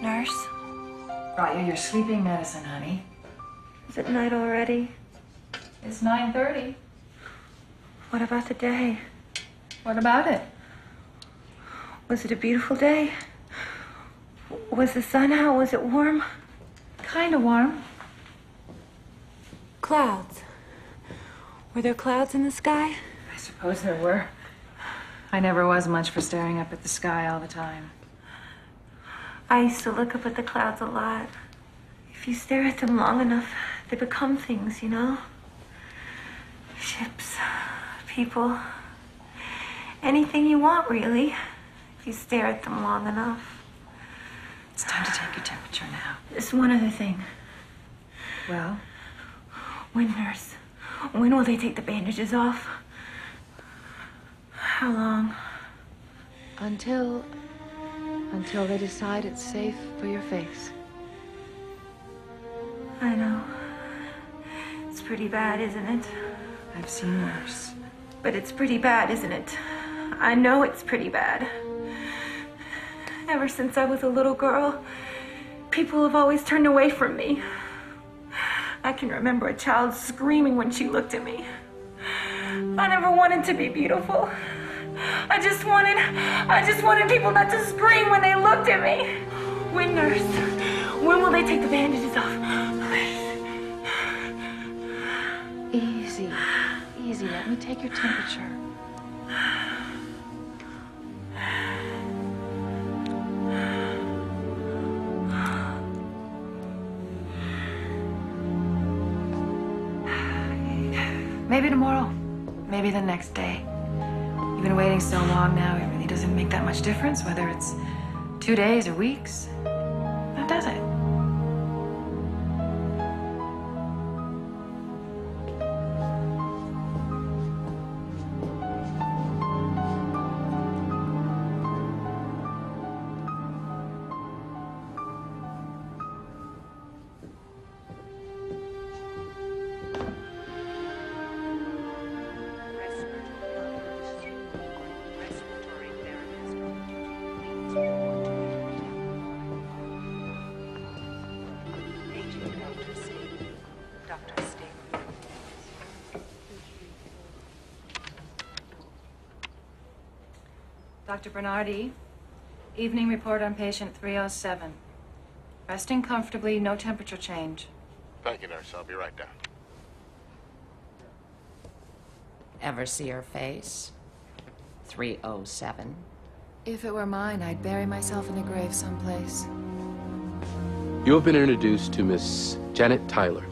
Nurse? Brought you your sleeping medicine, honey. Is it night already? It's 9:30. What about the day? What about it? Was it a beautiful day? Was the sun out? Was it warm? Kind of warm. Clouds. Were there clouds in the sky? I suppose there were. I never was much for staring up at the sky all the time. I used to look up at the clouds a lot. If you stare at them long enough, they become things, you know? Ships, people, anything you want, really, if you stare at them long enough. It's time to take your temperature now. There's one other thing. Well? When, nurse? When will they take the bandages off? How long? Until they decide it's safe for your face. I know. It's pretty bad, isn't it? I've seen worse. But it's pretty bad, isn't it? I know it's pretty bad. Ever since I was a little girl, people have always turned away from me. I can remember a child screaming when she looked at me. I never wanted to be beautiful. I just wanted people not to scream when they looked at me. When, nurse? When will they take the bandages off? Easy, easy. Let me take your temperature. Maybe tomorrow. Maybe the next day. You've been waiting so long now, it really doesn't make that much difference whether it's 2 days or weeks. Now, does it? Dr. Bernardi, evening report on patient 307. Resting comfortably, no temperature change. Thank you, nurse. I'll be right down. Ever see her face? 307. If it were mine, I'd bury myself in a grave someplace. You have been introduced to Miss Janet Tyler,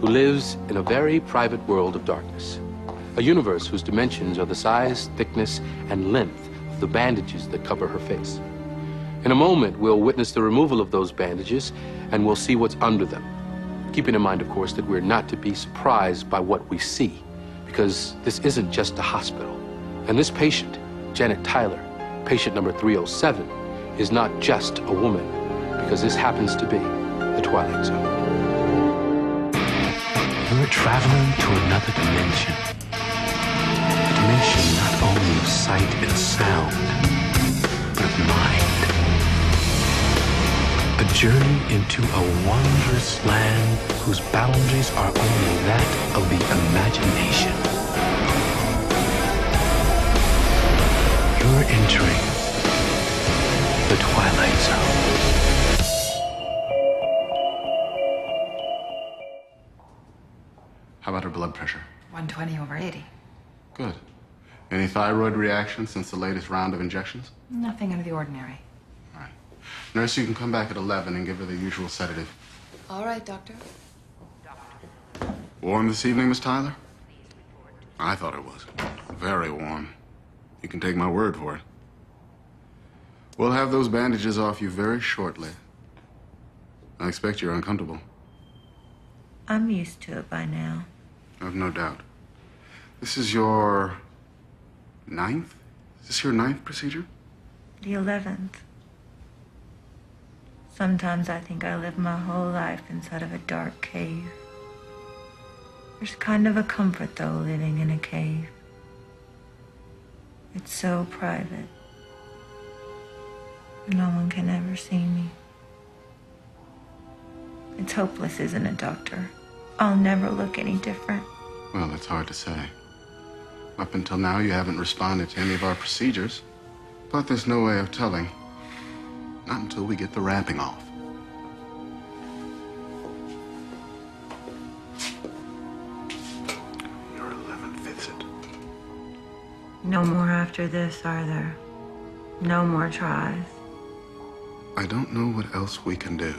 who lives in a very private world of darkness. A universe whose dimensions are the size, thickness, and length of the bandages that cover her face. In a moment, we'll witness the removal of those bandages, and we'll see what's under them. Keeping in mind, of course, that we're not to be surprised by what we see, because this isn't just a hospital. And this patient, Janet Tyler, patient number 307, is not just a woman, because this happens to be the Twilight Zone. You're traveling to another dimension. A dimension not only of sight and sound, but of mind. A journey into a wondrous land whose boundaries are only that of the imagination. You're entering the Twilight Zone. How about her blood pressure? 120/80. Good. Any thyroid reaction since the latest round of injections? Nothing out of the ordinary. All right. Nurse, you can come back at 11 and give her the usual sedative. All right, doctor. Warm this evening, Miss Tyler? I thought it was. Very warm. You can take my word for it. We'll have those bandages off you very shortly. I expect you're uncomfortable. I'm used to it by now. I've no doubt. This is your 9th? Is this your 9th procedure? The 11th. Sometimes I think I live my whole life inside of a dark cave. There's kind of a comfort, though, living in a cave. It's so private. No one can ever see me. It's hopeless, isn't it, Doctor? I'll never look any different. Well, that's hard to say. Up until now, you haven't responded to any of our procedures. But there's no way of telling. Not until we get the wrapping off. You're 11/5 it. No more after this, are there? No more tries. I don't know what else we can do.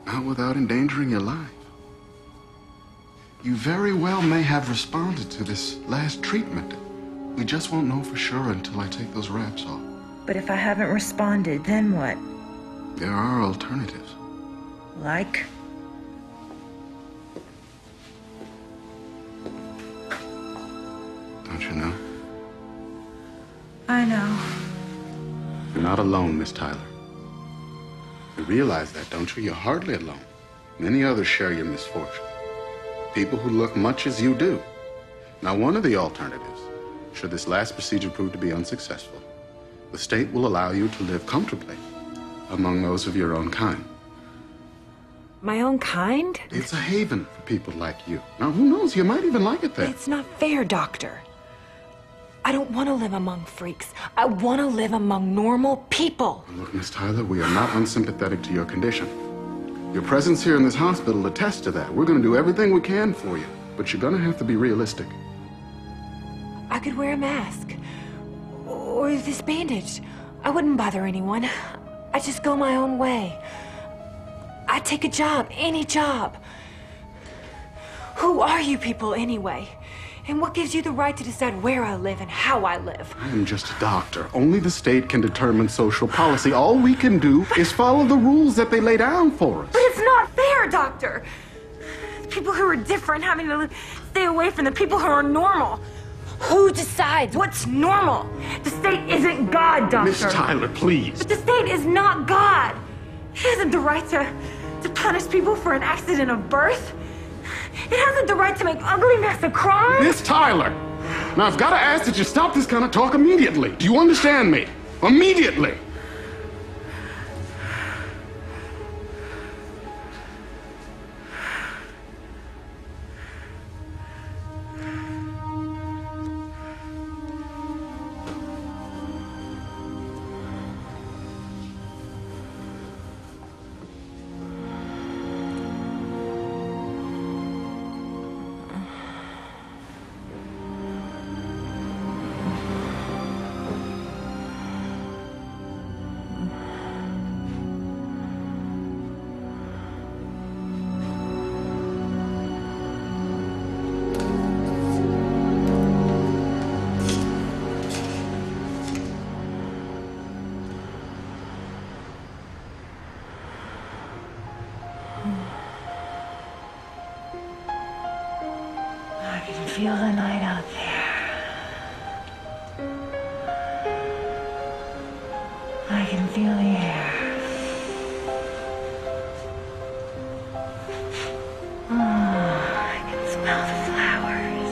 Not without endangering your life. You very well may have responded to this last treatment. We just won't know for sure until I take those wraps off. But if I haven't responded, then what? There are alternatives. Like? Don't you know? I know. You're not alone, Miss Tyler. You realize that, don't you? You're hardly alone. Many others share your misfortune. People who look much as you do. Now, one of the alternatives, should this last procedure prove to be unsuccessful, the state will allow you to live comfortably among those of your own kind. My own kind? It's a haven for people like you. Now, who knows? You might even like it there. It's not fair, Doctor. I don't want to live among freaks. I want to live among normal people. Look, Miss Tyler, we are not unsympathetic to your condition. Your presence here in this hospital attests to that. We're going to do everything we can for you, but you're going to have to be realistic. I could wear a mask. Or this bandage. I wouldn't bother anyone. I'd just go my own way. I'd take a job, any job. Who are you people anyway? And what gives you the right to decide where I live and how I live? I am just a doctor. Only the state can determine social policy. All we can do is follow the rules that they lay down for us. But it's not fair, Doctor. The people who are different having to stay away from the people who are normal. Who decides what's normal? The state isn't God, Doctor. Miss Tyler, please. But the state is not God. It hasn't the right to punish people for an accident of birth. It hasn't the right to make ugly mess of crime. Miss Tyler! Now, I've got to ask that you stop this kind of talk immediately. Do you understand me? Immediately! I can feel the night out there. I can feel the air. Oh, I can smell the flowers.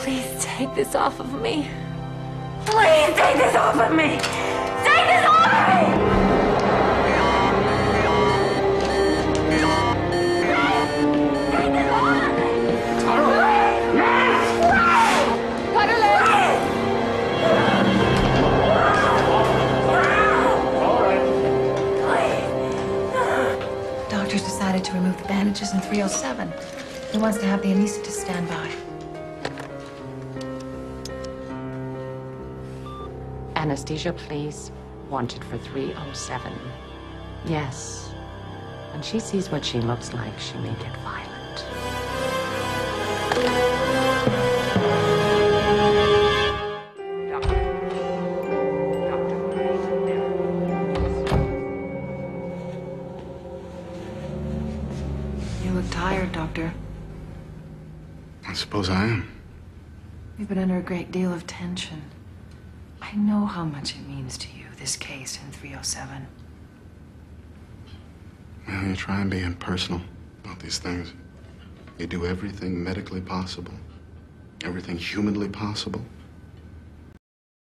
Please take this off of me. Please take this off of me! Take this off of me! Take this off of me! Cut her leg! Doctors decided to remove the bandages in 307. He wants to have the anesthetist stand by. Anesthesia, please. Wanted for 307. Yes. When she sees what she looks like, she may get violent. You look tired, Doctor. I suppose I am. You've been under a great deal of tension. I know how much it means to you, this case in 307. Well, you try and be impersonal about these things. You do everything medically possible. Everything humanly possible.